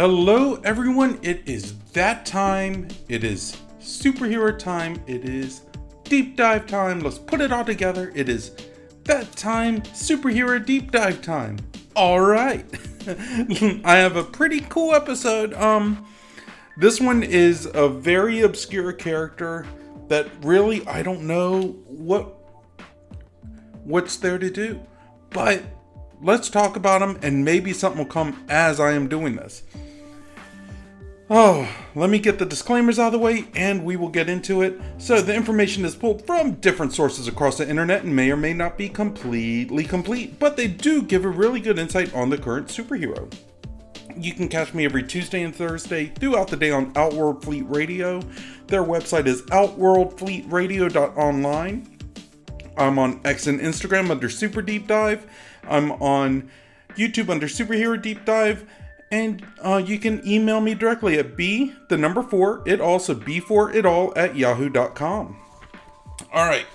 Hello everyone, it is that time. It is superhero time. It is deep dive time. Let's put it all together. It is that time, superhero deep dive time. Alright. I have a pretty cool episode. This one is a very obscure character that really I don't know what's there to do. But let's talk about him and maybe something will come as I am doing this. Let me get the disclaimers out of the way and we will get into it. So the information is pulled from different sources across the internet and may or may not be completely complete, but they do give a really good insight on the current superhero. You can catch me every Tuesday and Thursday throughout the day on Outworld Fleet Radio. Their website is outworldfleetradio.online. I'm on X and Instagram under Super Deep Dive. I'm on YouTube under Superhero Deep Dive. And you can email me directly at b4itall@yahoo.com. Alright,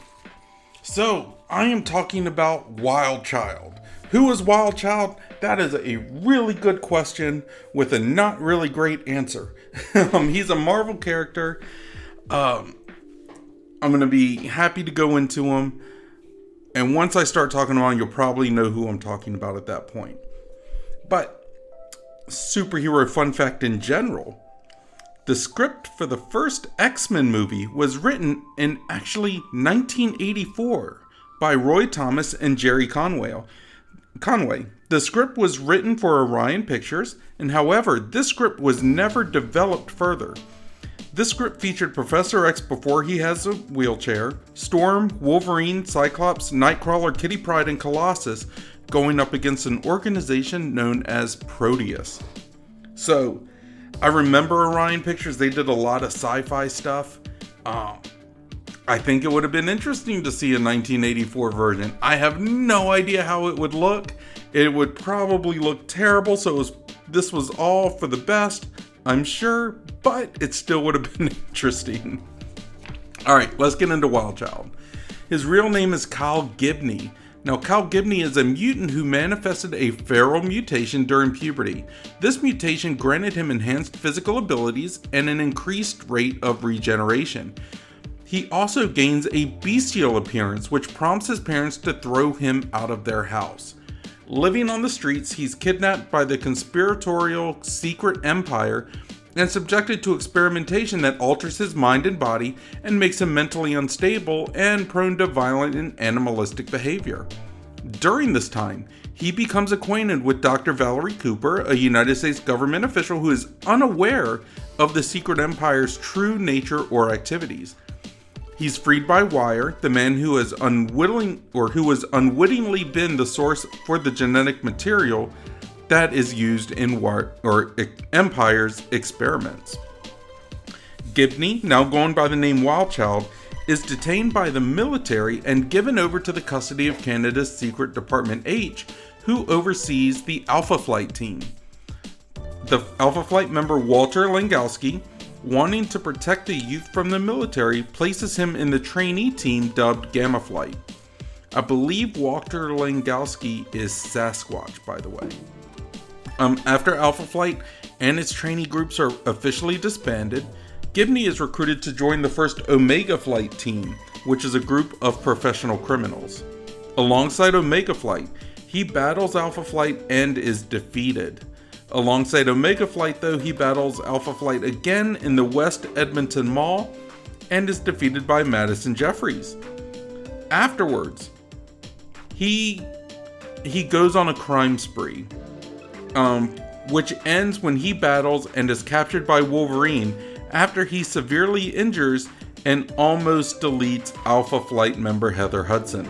so I am talking about Wild Child. Who is Wild Child? That is a really good question with a not really great answer. He's a Marvel character. I'm going to be happy to go into him. And once I start talking about him, you'll probably know who I'm talking about at that point. But superhero fun fact in general, the script for the first X-Men movie was written in actually 1984 by Roy Thomas and Jerry Conway. The script was written for Orion Pictures, and however, this script was never developed further. This script featured Professor X before he has a wheelchair, Storm, Wolverine, Cyclops, Nightcrawler, Kitty Pryde, and Colossus going up against an organization known as Proteus. So, I remember Orion Pictures, they did a lot of sci-fi stuff. I think it would have been interesting to see a 1984 version. I have no idea how it would look. It would probably look terrible, so this was all for the best, I'm sure, but it still would have been interesting. Alright, let's get into Wild Child. His real name is Kyle Gibney. Now, Kyle Gibney is a mutant who manifested a feral mutation during puberty. This mutation granted him enhanced physical abilities and an increased rate of regeneration. He also gains a bestial appearance, which prompts his parents to throw him out of their house. Living on the streets, he's kidnapped by the conspiratorial Secret Empire and subjected to experimentation that alters his mind and body and makes him mentally unstable and prone to violent and animalistic behavior. During this time, he becomes acquainted with Dr. Valerie Cooper, a United States government official who is unaware of the Secret Empire's true nature or activities. He's freed by Wire, the man who has unwittingly been the source for the genetic material that is used in Empire's experiments. Gibney, now going by the name Wild Child, is detained by the military and given over to the custody of Canada's Secret Department H, who oversees the Alpha Flight team. The Alpha Flight member Walter Langowski, wanting to protect the youth from the military, places him in the trainee team dubbed Gamma Flight. I believe Walter Langowski is Sasquatch, by the way. After Alpha Flight and its trainee groups are officially disbanded, Gibney is recruited to join the first Omega Flight team, which is a group of professional criminals. Alongside Omega Flight, he battles Alpha Flight and is defeated. Alongside Omega Flight, though, he battles Alpha Flight again in the West Edmonton Mall and is defeated by Madison Jeffries. Afterwards, he goes on a crime spree, which ends when he battles and is captured by Wolverine after he severely injures and almost deletes Alpha Flight member Heather Hudson.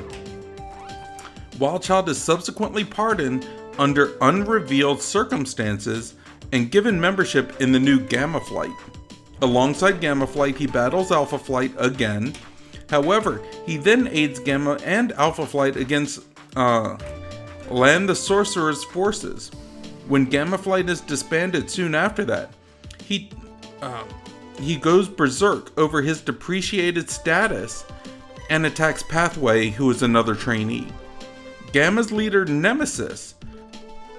Wild Child is subsequently pardoned under unrevealed circumstances and given membership in the new Gamma Flight. Alongside Gamma Flight, he battles Alpha Flight again. However, he then aids Gamma and Alpha Flight against Land the Sorcerer's forces. When Gamma Flight is disbanded soon after that, he goes berserk over his depreciated status and attacks Pathway, who is another trainee. Gamma's leader, Nemesis,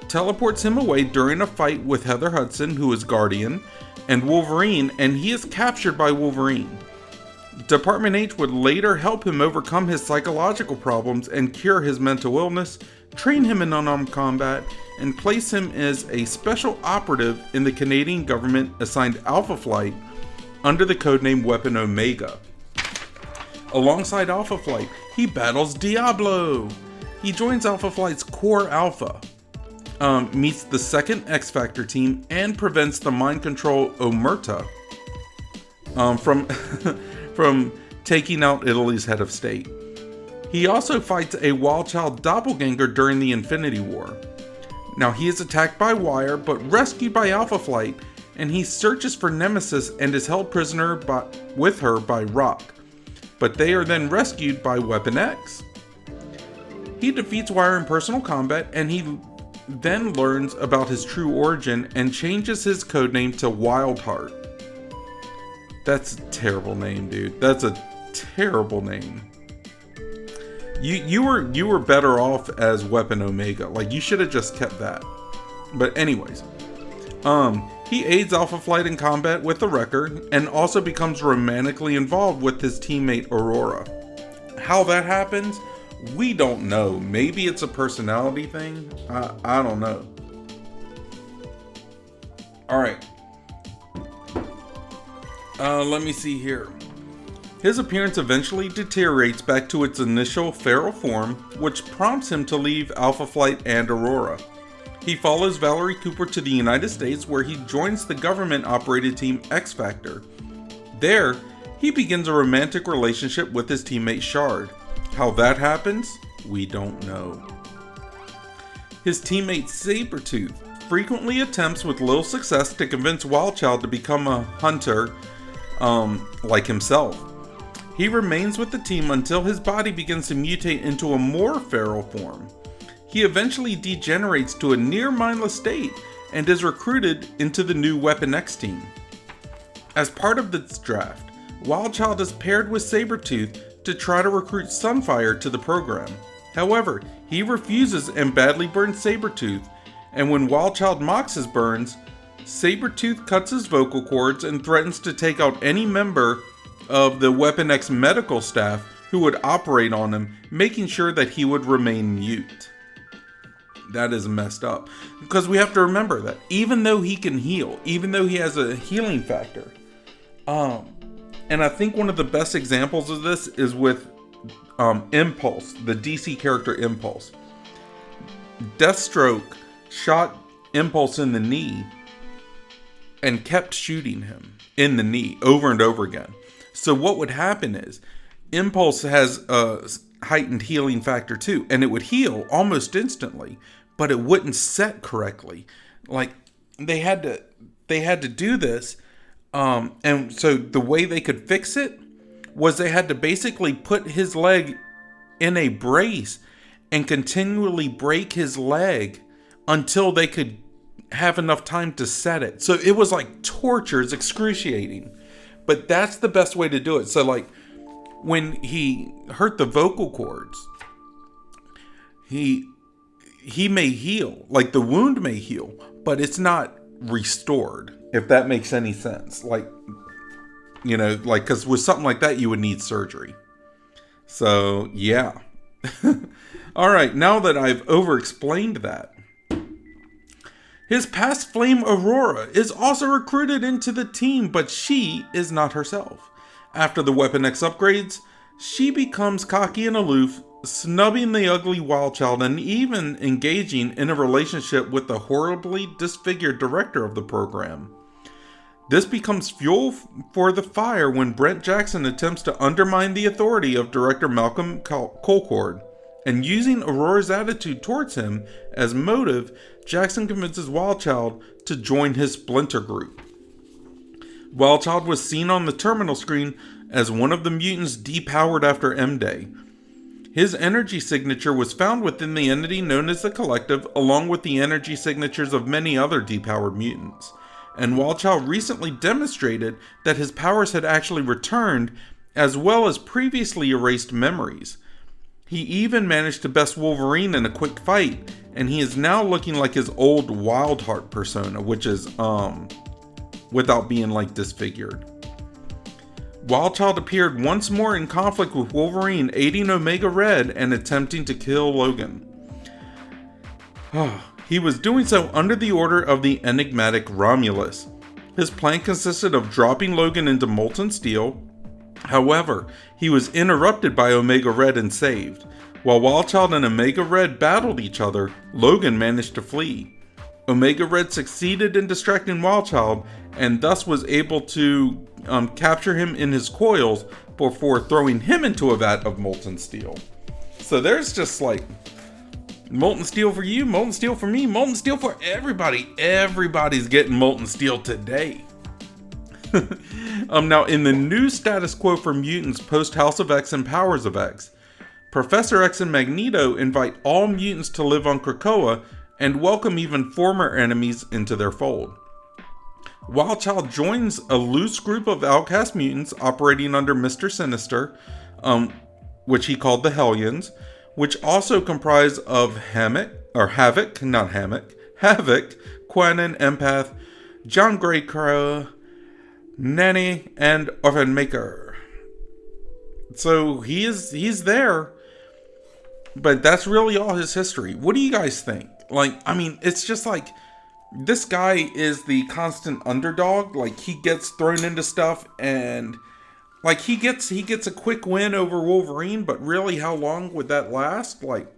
teleports him away during a fight with Heather Hudson, who is Guardian, and Wolverine, and he is captured by Wolverine. Department H would later help him overcome his psychological problems and cure his mental illness, train him in unarmed combat, and place him as a special operative in the Canadian government assigned Alpha Flight under the codename Weapon Omega. Alongside Alpha Flight, he battles Diablo. He joins Alpha Flight's Core Alpha, meets the second X Factor team, and prevents the mind control Omerta from taking out Italy's head of state. He also fights a Wildchild doppelganger during the Infinity War. Now he is attacked by Wire, but rescued by Alpha Flight, and he searches for Nemesis and is held prisoner with her by Rock. But they are then rescued by Weapon X. He defeats Wire in personal combat, and he then learns about his true origin and changes his codename to Wildheart. That's a terrible name, dude. That's a terrible name. You were better off as Weapon Omega. Like, you should have just kept that. But anyways, he aids Alpha Flight in combat with the Wrecker and also becomes romantically involved with his teammate Aurora. How that happens, we don't know. Maybe it's a personality thing. I don't know. All right. Let me see here. His appearance eventually deteriorates back to its initial feral form, which prompts him to leave Alpha Flight and Aurora. He follows Valerie Cooper to the United States, where he joins the government-operated team X Factor. There, he begins a romantic relationship with his teammate Shard. How that happens, we don't know. His teammate Sabretooth frequently attempts with little success to convince Wildchild to become a hunter like himself. He remains with the team until his body begins to mutate into a more feral form. He eventually degenerates to a near mindless state and is recruited into the new Weapon X team. As part of this draft, Wildchild is paired with Sabretooth to try to recruit Sunfire to the program. However, he refuses and badly burns Sabretooth, and when Wildchild mocks his burns, Sabretooth cuts his vocal cords and threatens to take out any member of the Weapon X medical staff who would operate on him, making sure that he would remain mute. That is messed up, because we have to remember that even though he can heal, even though he has a healing factor, and I think one of the best examples of this is with Impulse, the DC character Impulse. Deathstroke shot Impulse in the knee and kept shooting him in the knee over and over again. So what would happen is Impulse has a heightened healing factor too, and it would heal almost instantly, but it wouldn't set correctly. Like, they had to do this, and so the way they could fix it was they had to basically put his leg in a brace and continually break his leg until they could have enough time to set it. So it was like torture. It's excruciating. But that's the best way to do it. So like when he hurt the vocal cords, he may heal. Like the wound may heal, but it's not restored, if that makes any sense. Like, you know, like, because with something like that, you would need surgery. So, yeah. All right, now that I've over-explained that, his past flame Aurora is also recruited into the team, but she is not herself. After the Weapon X upgrades, she becomes cocky and aloof, snubbing the ugly Wildchild and even engaging in a relationship with the horribly disfigured director of the program. This becomes fuel for the fire when Brent Jackson attempts to undermine the authority of director Malcolm Colcord, and using Aurora's attitude towards him as motive, Jackson convinces Wildchild to join his splinter group. Wildchild was seen on the terminal screen as one of the mutants depowered after M-Day. His energy signature was found within the entity known as the Collective, along with the energy signatures of many other depowered mutants. And Wildchild recently demonstrated that his powers had actually returned, as well as previously erased memories. He even managed to best Wolverine in a quick fight, and he is now looking like his old Wildheart persona, which is, without being like disfigured. Wildchild appeared once more in conflict with Wolverine, aiding Omega Red and attempting to kill Logan. He was doing so under the order of the enigmatic Romulus. His plan consisted of dropping Logan into molten steel. However, he was interrupted by Omega Red and saved. While Wildchild and Omega Red battled each other, Logan managed to flee. Omega Red succeeded in distracting Wildchild and thus was able to capture him in his coils before throwing him into a vat of molten steel. So there's just like molten steel for you, molten steel for me, molten steel for everybody. Everybody's getting molten steel today. Now, in the new status quo for mutants post House of X and Powers of X, Professor X and Magneto invite all mutants to live on Krakoa and welcome even former enemies into their fold. Wildchild joins a loose group of outcast mutants operating under Mr. Sinister, which he called the Hellions, which also comprise of Havoc, Quenin, Empath, John Greycrow, Nanny, and Orphan Maker. So he's there, but that's really all his history. What do you guys think? Like, I mean, it's just like, this guy is the constant underdog. Like, he gets thrown into stuff and like he gets a quick win over Wolverine, but really how long would that last? Like,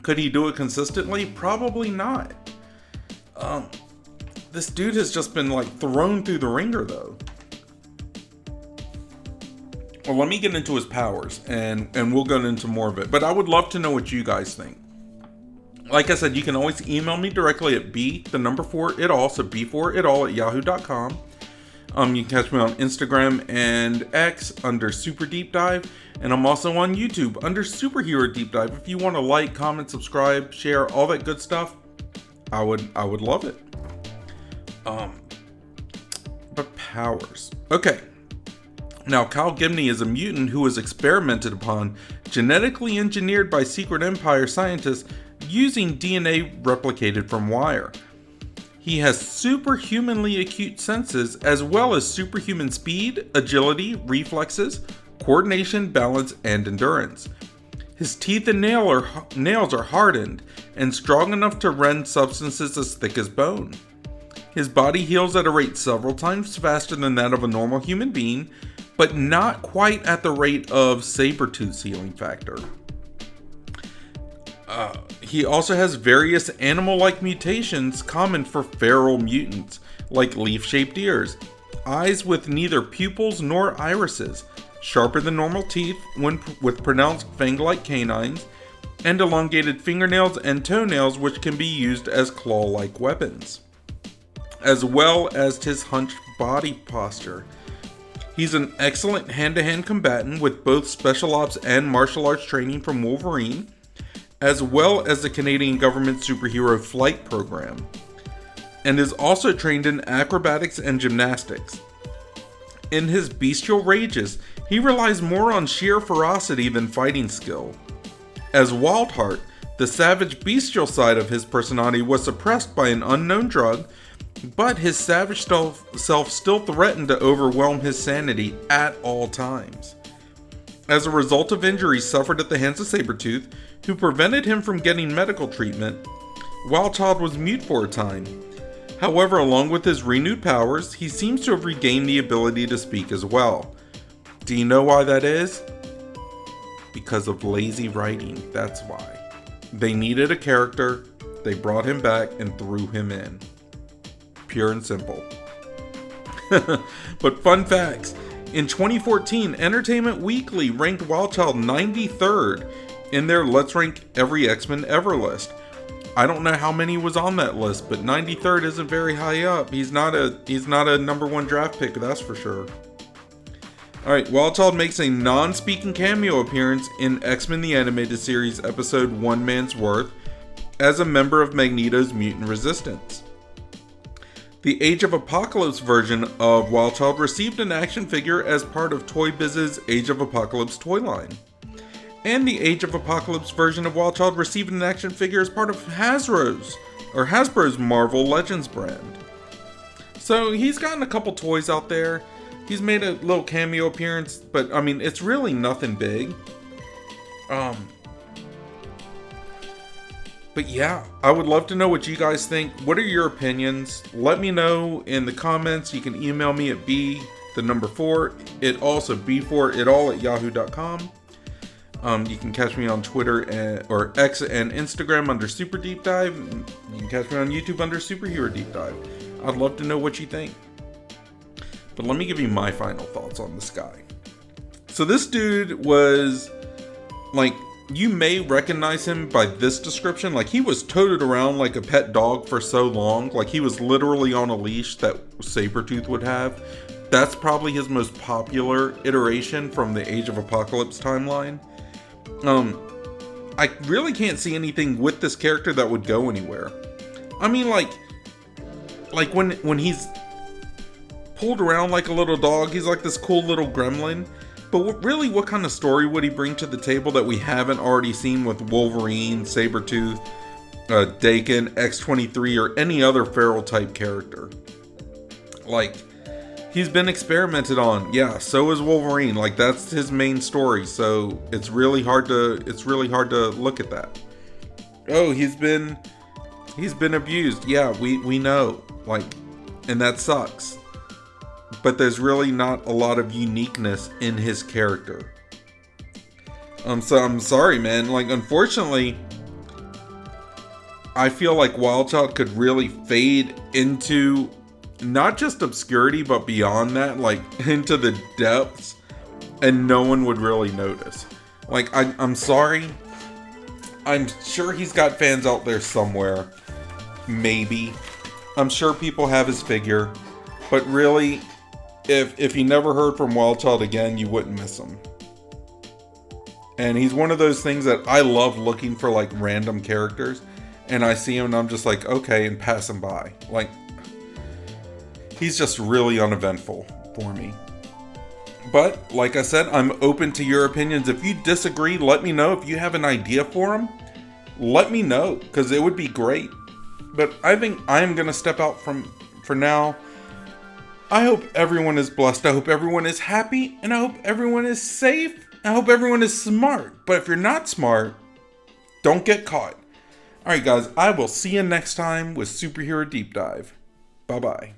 could he do it consistently? Probably not. This dude has just been like thrown through the ringer though. Well, let me get into his powers and we'll get into more of it. But I would love to know what you guys think. Like I said, you can always email me directly at b4itall, so b4itall@yahoo.com. You can catch me on Instagram and X under Super Deep Dive, and I'm also on YouTube under Superhero Deep Dive. If you want to like, comment, subscribe, share, all that good stuff, I would love it. But powers. Okay. Now, Kyle Gibney is a mutant who was experimented upon, genetically engineered by Secret Empire scientists using DNA replicated from wire. He has superhumanly acute senses as well as superhuman speed, agility, reflexes, coordination, balance, and endurance. His teeth and nails are hardened and strong enough to rend substances as thick as bone. His body heals at a rate several times faster than that of a normal human being, but not quite at the rate of Sabretooth's healing factor. He also has various animal-like mutations common for feral mutants, like leaf-shaped ears, eyes with neither pupils nor irises, sharper than normal teeth with pronounced fang-like canines, and elongated fingernails and toenails which can be used as claw-like weapons, as well as his hunched body posture. He's an excellent hand-to-hand combatant with both special ops and martial arts training from Wolverine, as well as the Canadian government superhero flight program, and is also trained in acrobatics and gymnastics. In his bestial rages, he relies more on sheer ferocity than fighting skill. As Wildheart, the savage bestial side of his personality was suppressed by an unknown drug, but his savage self still threatened to overwhelm his sanity at all times. As a result of injuries suffered at the hands of Sabretooth, who prevented him from getting medical treatment, Wildchild was mute for a time. However, along with his renewed powers, he seems to have regained the ability to speak as well. Do you know why that is? Because of lazy writing, that's why. They needed a character, they brought him back and threw him in. Pure and simple. But fun facts. In 2014, Entertainment Weekly ranked Wildchild 93rd in their Let's Rank Every X-Men Ever list. I don't know how many was on that list, but 93rd isn't very high up. He's not a number one draft pick, that's for sure. Alright, Wildchild makes a non-speaking cameo appearance in X-Men the Animated Series episode One Man's Worth as a member of Magneto's Mutant Resistance. The Age of Apocalypse version of Wildchild received an action figure as part of Toy Biz's Age of Apocalypse toy line. and the Age of Apocalypse version of Wild Child received an action figure as part of Hasbro's Marvel Legends brand. So he's gotten a couple toys out there. He's made a little cameo appearance, but I mean, it's really nothing big. But yeah, I would love to know what you guys think. What are your opinions? Let me know in the comments. You can email me at b4itall@yahoo.com. You can catch me on Twitter or X and Instagram under Super Deep Dive. You can catch me on YouTube under Superhero Deep Dive. I'd love to know what you think. But let me give you my final thoughts on this guy. So this dude was, like, you may recognize him by this description. Like, he was toted around like a pet dog for so long. Like, he was literally on a leash that Sabretooth would have. That's probably his most popular iteration from the Age of Apocalypse timeline. I really can't see anything with this character that would go anywhere. I mean, like when he's pulled around like a little dog, he's like this cool little gremlin. But what kind of story would he bring to the table that we haven't already seen with Wolverine, Sabretooth, Daken, X-23, or any other feral type character? Like, he's been experimented on. Yeah, so is Wolverine. Like, that's his main story. So it's really hard to look at that. Oh, he's been abused. Yeah, we know. Like, and that sucks. But there's really not a lot of uniqueness in his character. So I'm sorry, man. Like, unfortunately, I feel like Wild Child could really fade into not just obscurity, but beyond that, like into the depths, and no one would really notice. Like, I'm sorry. I'm sure he's got fans out there somewhere. Maybe. I'm sure people have his figure. But really, if you never heard from Wild Child again, you wouldn't miss him. And he's one of those things that I love looking for, like, random characters. And I see him and I'm just like, okay, and pass him by. Like, he's just really uneventful for me. But, like I said, I'm open to your opinions. If you disagree, let me know. If you have an idea for him, let me know, because it would be great. But I think I am going to step out for now. I hope everyone is blessed. I hope everyone is happy. And I hope everyone is safe. I hope everyone is smart. But if you're not smart, don't get caught. Alright guys, I will see you next time with Superhero Deep Dive. Bye-bye.